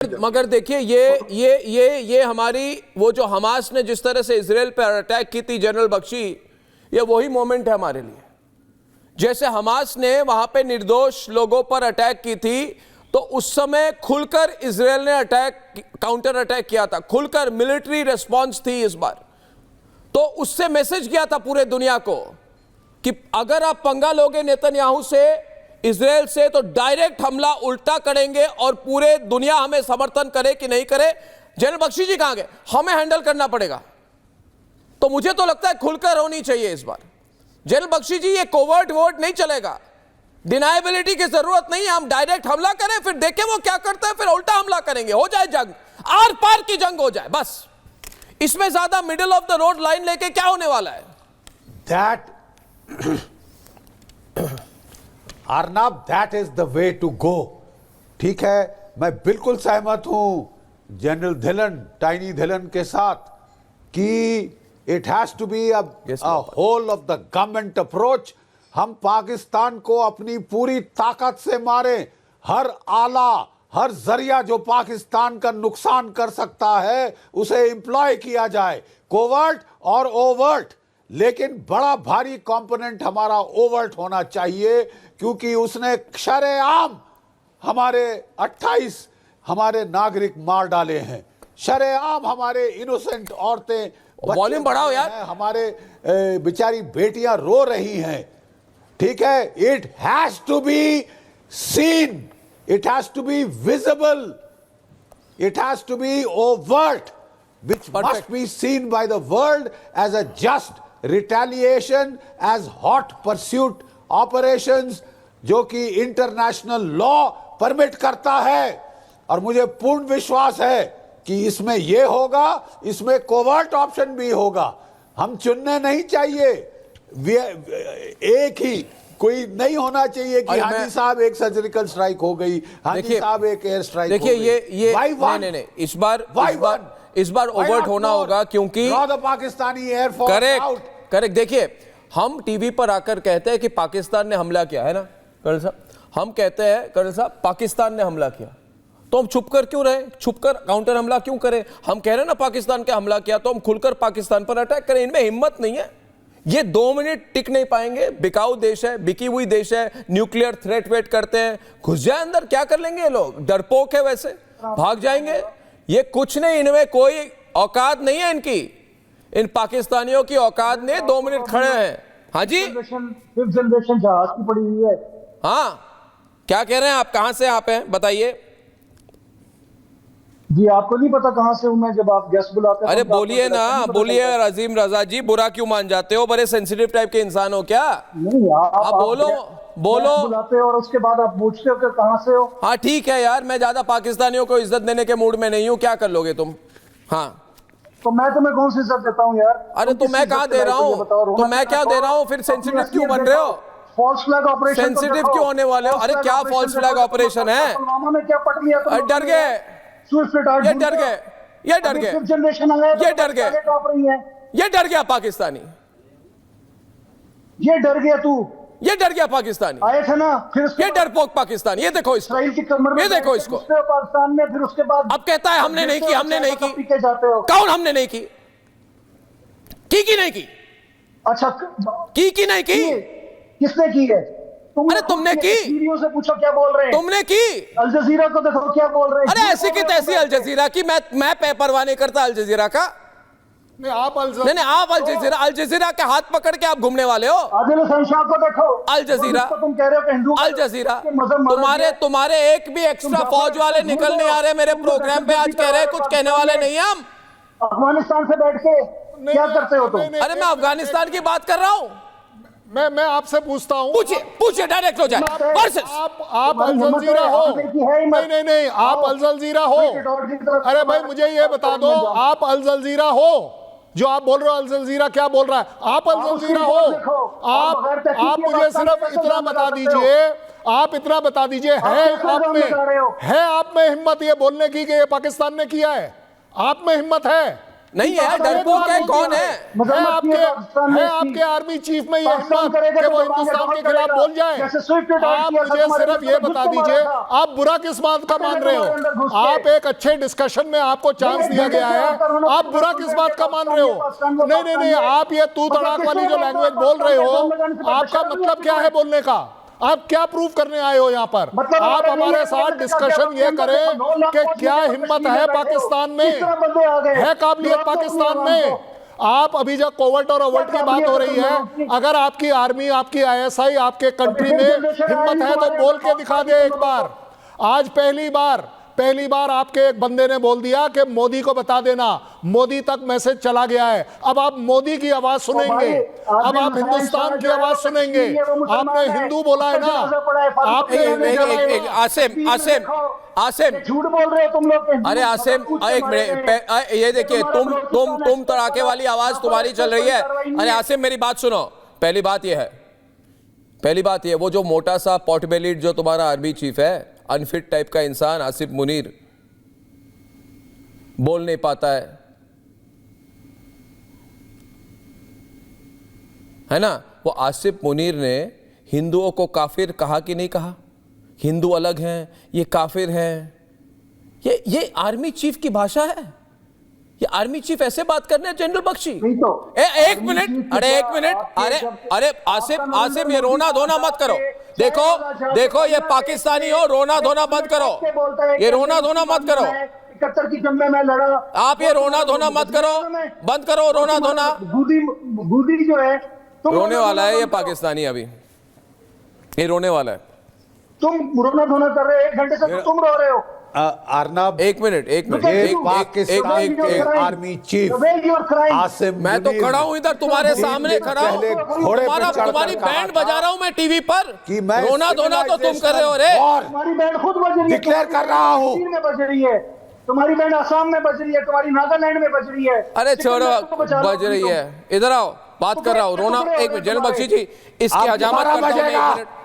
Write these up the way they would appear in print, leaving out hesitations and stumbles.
मगर देखिए ये हमारी वो जो हमास ने जिस तरह से इजराइल पर अटैक की थी जनरल बख्शी, ये वही मोमेंट है हमारे लिए। जैसे हमास ने वहां पे निर्दोष लोगों पर अटैक की थी, तो उस समय खुलकर इजराइल ने काउंटर अटैक किया था, खुलकर मिलिट्री रिस्पांस थी इस बार। तो उससे मैसेज गया था पूरे दुनिया को कि अगर आप पंगा लोगे नेतन्याहू से, इजराइल से, तो डायरेक्ट हमला उल्टा करेंगे और पूरे दुनिया हमें समर्थन करे कि नहीं करे। जनरल बख्शी जी कहां गए? हमें हैंडल करना पड़ेगा। तो मुझे तो लगता है खुलकर होनी चाहिए इस बार। जनरल बख्शी जी, ये कोवर्ट वोट नहीं चलेगा, डिनाइबिलिटी की जरूरत नहीं है। हम डायरेक्ट हमला करें, फिर देखें वो क्या करता है, फिर उल्टा हमला करेंगे, हो जाए जंग, आर पार की जंग हो जाए बस। इसमें ज्यादा middle of the road line लेके क्या होने वाला है? Arnab, that is the way to go. ठीक है, मैं बिल्कुल सहमत हूं जनरल धिलन, टाइनी धिलन के साथ कि it has to be a whole of the government approach. हम पाकिस्तान को अपनी पूरी ताकत से मारे, हर आला, हर जरिया जो पाकिस्तान का नुकसान कर सकता है उसे इंप्लॉय किया जाए, कोवर्ट और ओवर्ट। लेकिन बड़ा भारी कंपोनेंट हमारा ओवर्ट होना चाहिए, क्योंकि उसने शरेआम हमारे 28 हमारे नागरिक मार डाले हैं, शरेआम हमारे इनोसेंट औरतें, वॉल्यूम बढ़ाओ यार, हमारे बेचारी बेटियां रो रही हैं। ठीक है, it has to be seen, it has to be visible, it has to be overt, which must be seen by the world as a just retaliation, as hot pursuit operations जो कि इंटरनेशनल लॉ परमिट करता है। और मुझे पूर्ण विश्वास है कि इसमें यह होगा, इसमें कोवर्ट ऑप्शन भी होगा। हम चुनने नहीं चाहिए, एक ही कोई नहीं होना चाहिए कि हाजी साहब एक सर्जिकल स्ट्राइक हो गई, हाजी साहब एक एयर स्ट्राइक हो गई। देखिए ये नहीं, इस बार ओवर्ट होना होगा, क्योंकि पाकिस्तानी एयरफोर्स करेक्ट। देखिए, हम टीवी पर आकर कहते हैं कि पाकिस्तान ने हमला किया है ना कर्नल साहब, हम कहते हैं कर्नल साहब पाकिस्तान ने हमला किया, तो हम छुप कर क्यों रहे, छुप कर काउंटर हमला क्यों करें? हम कह रहे हैं ना पाकिस्तान के हमला किया, तो हम खुलकर पाकिस्तान पर अटैक करें। इनमें हिम्मत नहीं है, ये 2 मिनट टिक नहीं पाएंगे। बिकाऊ देश है, बिकी हुई देश है, न्यूक्लियर थ्रेट वेट करते हैं, घुस जाए अंदर, क्या कर लेंगे ये लोग? डरपोक है, वैसे भाग जाएंगे। ये कुछ नहीं, इनमें कोई औकात नहीं है इनकी, इन पाकिस्तानियों की औकात ने 2 मिनट खड़े हैं। हाँ जी, फिफ्थ जनरेशन जहाज की पड़ी हुई है। हाँ, क्या कह रहे हैं आप? कहां से आप हैं बताइए जी? आपको नहीं पता कहां से हूं मैं जब आप गेस्ट बुलाते हैं? अरे बोलिए ना, बोलिए अजीम रजा जी, बुरा क्यों मान जाते हो? बड़े सेंसिटिव टाइप के इंसान हो क्या? नहीं, आप बोलो बुलाते हो और उसके बाद आप पूछते हो कि कहां से हो। हाँ ठीक है यार, मैं ज्यादा पाकिस्तानियों को इज्जत देने के मूड में नहीं हूँ, क्या कर लोगे तुम? हाँ, तो मैं तुम्हें कौन सी इज्जत देता हूँ यार? अरे तो मैं कहाँ दे रहा हूँ, तो मैं क्या दे रहा हूँ? फिर सेंसिटिव क्यों बन रहे हो? फॉल्स फ्लैग ऑपरेशन सेंसिटिव क्यों होने वाले हो? अरे क्या फॉल्स फ्लैग ऑपरेशन है? पुलवामा में क्या पट लिया? डर गए, ये डर गए, ये डर गए, ये डर गए, ये डर गया पाकिस्तानी, ये डर गया तू, ये डर गया पाकिस्तानी, आए थे ना फिर ये डरपोक पाकिस्तानी। ये देखो इसको, ये देखो इसको, पाकिस्तान में, फिर उसके बाद अब कहता है हमने नहीं की, हमने नहीं की। के जाते हो। कौन हमने नहीं की? की नहीं की? अच्छा, की नहीं की? किसने की है? अरे तुमने की? वीडियो से पूछो क्या बोल रहे हैं। तुमने की? अल जजीरा को देखो क्या बोल रहे हैं। अरे ऐसी की तैसी अल जजीरा की, मैं परवाह नहीं करता अल जजीरा का। नहीं, आप अल जजीरा के हाथ पकड़ के आप घूमने वाले हो। आदिल हसन शाह को देखो, अल जजीरा, तुम कह रहे हो कि हिंदू, अल जजीरा, तुम्हारे एक भी एक्स्ट्रा फौज वाले निकल नहीं आ रहे मेरे प्रोग्राम पे। आज कह रहे कुछ कहने वाले नहीं है हम। अफगानिस्तान से बैठ के क्या करते हो तुम? अरे मैं अफगानिस्तान की बात कर रहा हूँ। मैं आपसे पूछता हूँ, पूछिए डायरेक्ट हो जाए। आप अल जजीरा हो? नहीं, आप अल जजीरा हो? अरे भाई मुझे ये बता दो, आप अल जजीरा हो? जो आप बोल रहे हो अल जजीरा क्या बोल रहा है? आप अल जजीरा हो? आप मुझे सिर्फ इतना बता दीजिए, आप इतना बता दीजिए, है आप में हिम्मत ये बोलने की कि ये पाकिस्तान ने किया है? आप में हिम्मत है? नहीं है, डरपोक है, कौन है? है आपके आर्मी चीफ में ये हिम्मत कि वो हिंदुस्तान के खिलाफ बोल जाए? आप मुझे सिर्फ ये बता दीजिए, आप बुरा किस बात का मान रहे हो? आप एक अच्छे डिस्कशन में आपको चांस दिया गया है, आप बुरा किस बात का मान रहे हो? नहीं नहीं नहीं, आप ये तू तड़ाक वाली जो लैंग्वेज बोल रहे हो, आपका मतलब क्या है बोलने का? आप क्या प्रूफ करने आए हो यहाँ पर? आप हमारे साथ डिस्कशन ये करें कि क्या हिम्मत है पाकिस्तान में, है काबिलियत पाकिस्तान में? आप अभी जब कोवर्ट और ओवर्ट की बात हो रही है, अगर आपकी आर्मी, आपकी आईएसआई आपके कंट्री में हिम्मत है तो बोल के दिखा दे एक बार। आज पहली बार आपके एक बंदे ने बोल दिया कि मोदी को बता देना, मोदी तक मैसेज चला गया है। अब आप मोदी की आवाज सुनेंगे, अब आप हिंदुस्तान की आवाज सुनेंगे। आपने हिंदू बोला है ना, आपने आसिम झूठ बोल रहे हो तुम लोग। अरे आसिम, एक मिनट, ये देखिए, तुम तड़ाके वाली आवाज तुम्हारी चल रही है। अरे आसिम, मेरी बात सुनो। पहली बात ये है, वो जो मोटा सा पॉटबेलिड जो तुम्हारा आर्मी चीफ है, अनफिट टाइप का इंसान, आसिफ मुनीर, बोल नहीं पाता है ना? वो आसिफ मुनीर ने हिंदुओं को काफिर कहा कि नहीं कहा? हिंदू अलग हैं, ये काफिर हैं। ये आर्मी चीफ की भाषा है? ये आर्मी चीफ ऐसे बात करने हैं जनरल बख्शी? एक मिनट, अरे आसिम, ये रोना धोना मत करो। देखो ये पाकिस्तानी हो, रोना धोना बंद करो। ये रोना धोना मत करो। 71 की जंग में मैं लड़ा। आप ये रोना धोना मत करो, बंद करो रोना धोना। गुदी जो है, रोने वाला है ये पाकिस्तानी, अभी ये रोने वाला है। तुम रोना धोना कर रहे हो, 1 घंटे से तुम रो रहे हो। अर्नब, एक मिनट, ये पाकिस्तान आर्मी चीफ आसिम, मैं तो खड़ा हूं इधर तुम्हारे सामने खड़ा हूं, तुम्हारी बैंड बजा रहा हूं मैं टीवी पर। रोना धोना तो तुम कर रहे हो रे। तुम्हारी बैंड खुद बज रही है, डिक्लेयर कर रहा हूं, में बज रही है। तुम्हारी बैंड असम में बज रही है, तुम्हारी नागालैंड में बज रही है। अरे छोड़ो, बज रही है, इधर आओ, बात कर रहा हूं। रोना, एक मिनट जनरल बख्शी जी, इसकी हजामत करता हूं।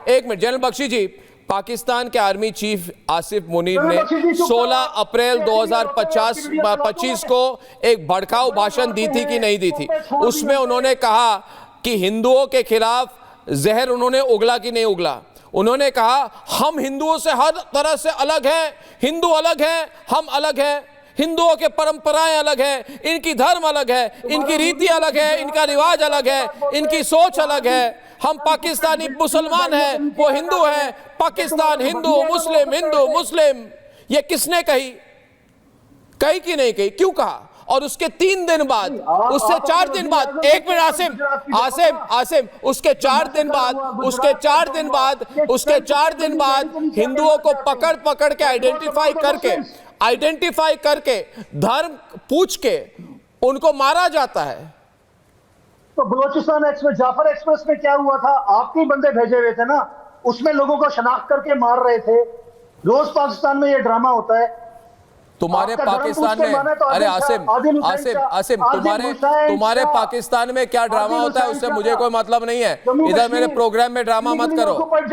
एक मिनट जनरल बख्शी जी, पाकिस्तान के आर्मी चीफ आसिफ मुनीर ने 16 अप्रैल 2025 को एक भड़काऊ भाषण दी थी कि नहीं दी थी? उसमें उन्होंने कहा कि हिंदुओं के खिलाफ जहर उन्होंने उगला कि नहीं उगला? उन्होंने कहा हम हिंदुओं से हर तरह से अलग हैं, हिंदू अलग हैं, हम अलग हैं, हिंदुओं के परंपराएं अलग हैं, इनकी धर्म अलग है, इनकी रीति अलग है, इनका रिवाज अलग है, इनकी सोच अलग है। हम पाकिस्तानी मुसलमान हैं, वो हिंदू हैं। पाकिस्तान हिंदू मुस्लिम, ये किसने कही कि नहीं कही? क्यों कहा? और उसके 3 दिन बाद, उससे 4 दिन बाद, एक मिनट आसिम, उसके 4 दिन बाद हिंदुओं को पकड़ के आइडेंटिफाई करके धर्म पूछ के उनको मारा जाता है। तो बलोचिस्तान एक्सप्रेस, जाफर एक्सप्रेस में क्या हुआ था? आपके बंदे भेजे हुए थे ना, उसमें लोगों को शनाख्त करके मार रहे थे। रोज पाकिस्तान में ये ड्रामा होता है। तुम्हारे पाकिस्तान में, अरे आसिम, तुम्हारे पाकिस्तान में क्या ड्रामा होता है उससे मुझे कोई मतलब नहीं है। इधर मेरे प्रोग्राम में ड्रामा मत करो।